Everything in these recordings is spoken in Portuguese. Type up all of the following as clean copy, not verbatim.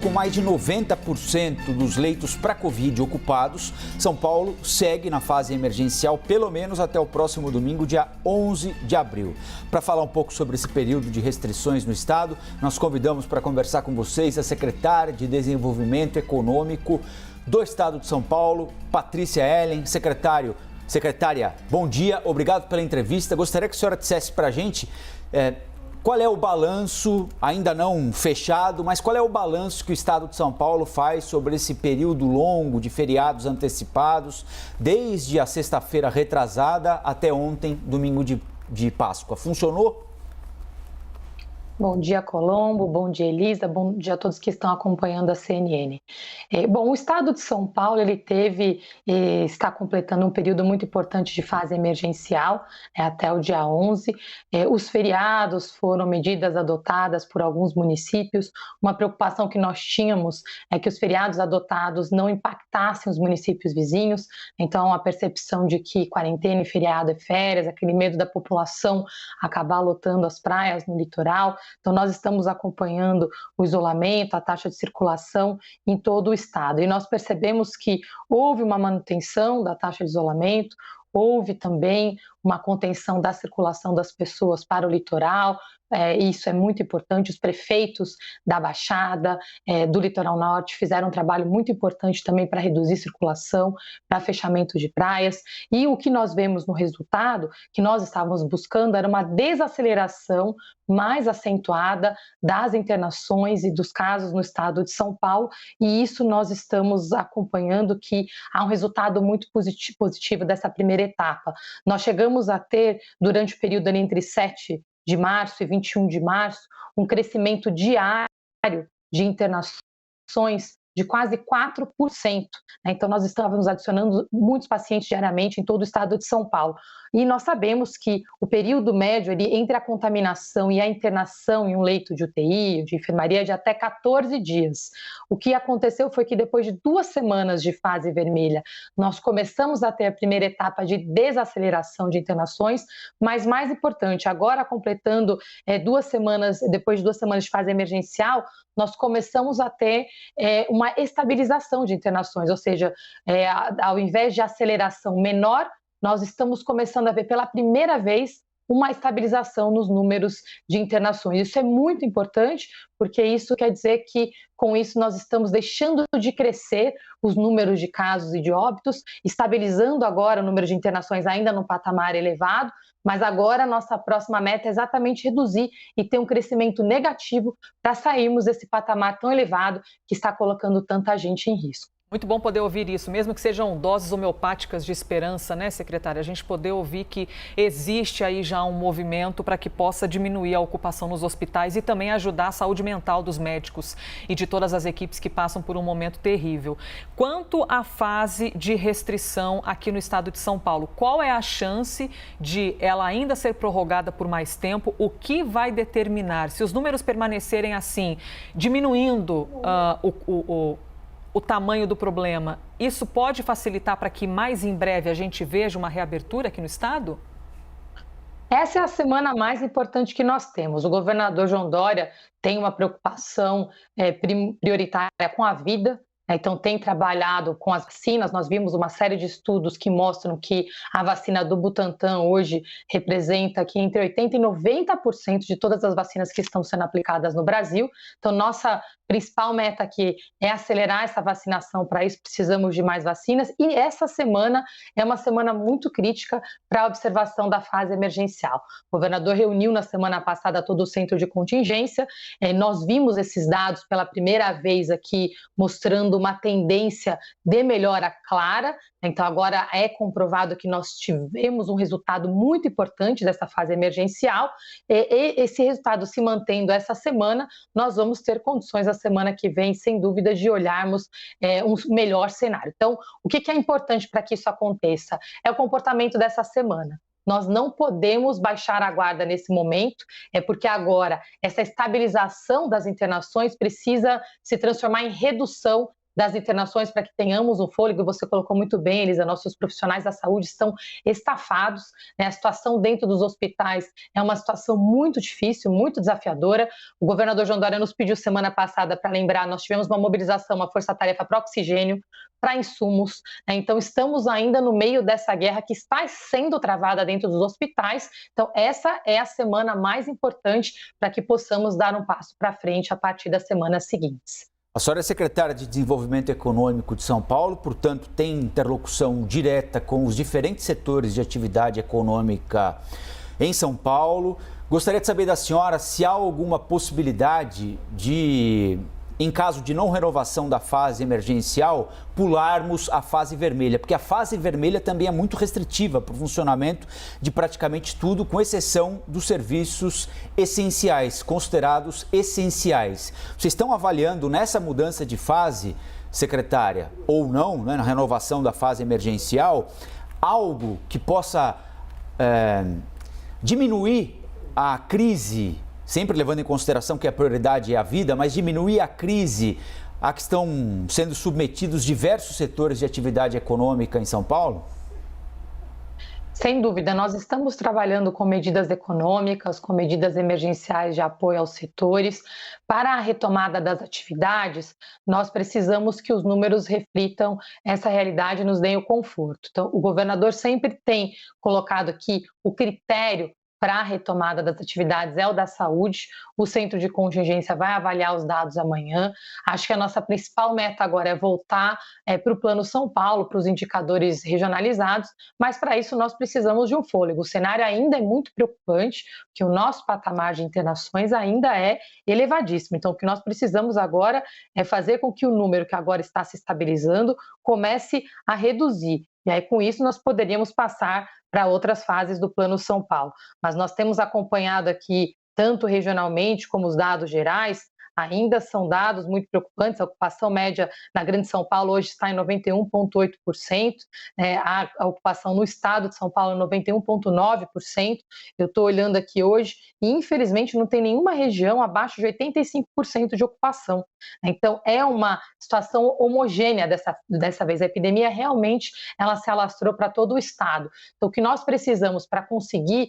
Com mais de 90% dos leitos para Covid ocupados, São Paulo segue na fase emergencial pelo menos até o próximo domingo, dia 11 de abril. Para falar um pouco sobre esse período de restrições no estado, nós convidamos para conversar com vocês a secretária de Desenvolvimento Econômico do estado de São Paulo, Patrícia Ellen. Secretária, bom dia, obrigado pela entrevista. Gostaria que a senhora dissesse para a gente qual é o balanço, ainda não fechado, mas qual é o balanço que o estado de São Paulo faz sobre esse período longo de feriados antecipados, desde a sexta-feira retrasada até ontem, domingo de Páscoa? Funcionou? Bom dia, Colombo, bom dia, Elisa, bom dia a todos que estão acompanhando a CNN. O estado de São Paulo está completando um período muito importante de fase emergencial, até o dia 11. Os feriados foram medidas adotadas por alguns municípios. Uma preocupação que nós tínhamos é que os feriados adotados não impactassem os municípios vizinhos, então a percepção de que quarentena e feriado é férias, aquele medo da população acabar lotando as praias no litoral. Então, nós estamos acompanhando o isolamento, a taxa de circulação em todo o estado. E nós percebemos que houve uma manutenção da taxa de isolamento, houve também uma contenção da circulação das pessoas para o litoral. Isso é muito importante. Os prefeitos da Baixada, do Litoral Norte, fizeram um trabalho muito importante também para reduzir circulação, para fechamento de praias. E o que nós vemos no resultado, que nós estávamos buscando, era uma desaceleração mais acentuada das internações e dos casos no estado de São Paulo, e isso nós estamos acompanhando, que há um resultado muito positivo dessa primeira etapa. Nós chegamos a ter, durante o período ali entre 7 de março e 21 de março, um crescimento diário de internações de quase 4%. Então, nós estávamos adicionando muitos pacientes diariamente em todo o estado de São Paulo. E nós sabemos que o período médio ali, entre a contaminação e a internação em um leito de UTI, de enfermaria, é de até 14 dias. O que aconteceu foi que depois de 2 semanas de fase vermelha, nós começamos a ter a primeira etapa de desaceleração de internações, mas mais importante, agora completando 2 semanas, depois de 2 semanas de fase emergencial, nós começamos a ter uma estabilização de internações, ou seja, ao invés de aceleração menor, nós estamos começando a ver pela primeira vez uma estabilização nos números de internações. Isso é muito importante, porque isso quer dizer que, com isso, nós estamos deixando de crescer os números de casos e de óbitos, estabilizando agora o número de internações ainda num patamar elevado, mas agora a nossa próxima meta é exatamente reduzir e ter um crescimento negativo para sairmos desse patamar tão elevado que está colocando tanta gente em risco. Muito bom poder ouvir isso, mesmo que sejam doses homeopáticas de esperança, né, secretária? A gente poder ouvir que existe aí já um movimento para que possa diminuir a ocupação nos hospitais e também ajudar a saúde mental dos médicos e de todas as equipes que passam por um momento terrível. Quanto à fase de restrição aqui no estado de São Paulo, qual é a chance de ela ainda ser prorrogada por mais tempo? O que vai determinar, se os números permanecerem assim, diminuindo o tamanho do problema, isso pode facilitar para que mais em breve a gente veja uma reabertura aqui no estado? Essa é a semana mais importante que nós temos. O governador João Dória tem uma preocupação prioritária com a vida. Então, tem trabalhado com as vacinas. Nós vimos uma série de estudos que mostram que a vacina do Butantan hoje representa aqui entre 80% e 90% de todas as vacinas que estão sendo aplicadas no Brasil. Então, nossa principal meta aqui é acelerar essa vacinação. Para isso, precisamos de mais vacinas. E essa semana é uma semana muito crítica para a observação da fase emergencial. O governador reuniu na semana passada todo o centro de contingência. Nós vimos esses dados pela primeira vez aqui, mostrando uma tendência de melhora clara. Então, agora é comprovado que nós tivemos um resultado muito importante dessa fase emergencial. E esse resultado se mantendo essa semana, nós vamos ter condições a semana que vem, sem dúvida, de olharmos um melhor cenário. Então, o que é importante para que isso aconteça? É o comportamento dessa semana. Nós não podemos baixar a guarda nesse momento, porque agora essa estabilização das internações precisa se transformar em redução das internações para que tenhamos um fôlego. Você colocou muito bem, Elisa, nossos profissionais da saúde estão estafados, né? A situação dentro dos hospitais é uma situação muito difícil, muito desafiadora. O governador João Dória nos pediu semana passada, para lembrar, nós tivemos uma mobilização, uma força-tarefa para oxigênio, para insumos, né? Então estamos ainda no meio dessa guerra que está sendo travada dentro dos hospitais. Então essa é a semana mais importante para que possamos dar um passo para frente a partir das semanas seguintes. A senhora é secretária de Desenvolvimento Econômico de São Paulo, portanto, tem interlocução direta com os diferentes setores de atividade econômica em São Paulo. Gostaria de saber da senhora se há alguma possibilidade de, em caso de não renovação da fase emergencial, pularmos a fase vermelha, porque a fase vermelha também é muito restritiva para o funcionamento de praticamente tudo, com exceção dos serviços essenciais, considerados essenciais. Vocês estão avaliando nessa mudança de fase, secretária, ou não, né, na renovação da fase emergencial, algo que possa diminuir a crise, sempre levando em consideração que a prioridade é a vida, mas diminuir a crise a que estão sendo submetidos diversos setores de atividade econômica em São Paulo? Sem dúvida, nós estamos trabalhando com medidas econômicas, com medidas emergenciais de apoio aos setores. Para a retomada das atividades, nós precisamos que os números reflitam essa realidade e nos deem o conforto. Então, o governador sempre tem colocado aqui o critério para a retomada das atividades é o da saúde. O Centro de Contingência vai avaliar os dados amanhã. Acho que a nossa principal meta agora é voltar para o Plano São Paulo, para os indicadores regionalizados, mas para isso nós precisamos de um fôlego. O cenário ainda é muito preocupante, que o nosso patamar de internações ainda é elevadíssimo. Então, o que nós precisamos agora é fazer com que o número que agora está se estabilizando comece a reduzir. E aí, com isso, nós poderíamos passar para outras fases do Plano São Paulo. Mas nós temos acompanhado aqui, tanto regionalmente como os dados gerais, ainda são dados muito preocupantes. A ocupação média na Grande São Paulo hoje está em 91,8%, a ocupação no estado de São Paulo é 91,9%. Eu estou olhando aqui hoje e, infelizmente, não tem nenhuma região abaixo de 85% de ocupação. Então, é uma situação homogênea dessa vez. A epidemia realmente ela se alastrou para todo o estado. Então, o que nós precisamos para conseguir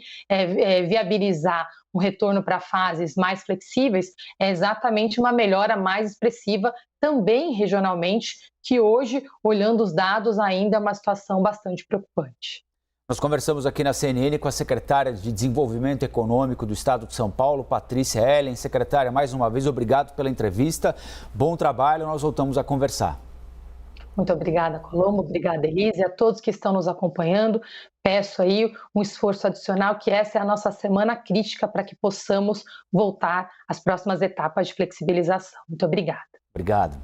viabilizar um retorno para fases mais flexíveis é exatamente uma melhora mais expressiva também regionalmente, que hoje, olhando os dados, ainda é uma situação bastante preocupante. Nós conversamos aqui na CNN com a secretária de Desenvolvimento Econômico do Estado de São Paulo, Patrícia Hellen. Secretária, mais uma vez, obrigado pela entrevista. Bom trabalho, nós voltamos a conversar. Muito obrigada, Colombo, obrigada, Elise, a todos que estão nos acompanhando. Peço aí um esforço adicional, que essa é a nossa semana crítica para que possamos voltar às próximas etapas de flexibilização. Muito obrigada. Obrigado.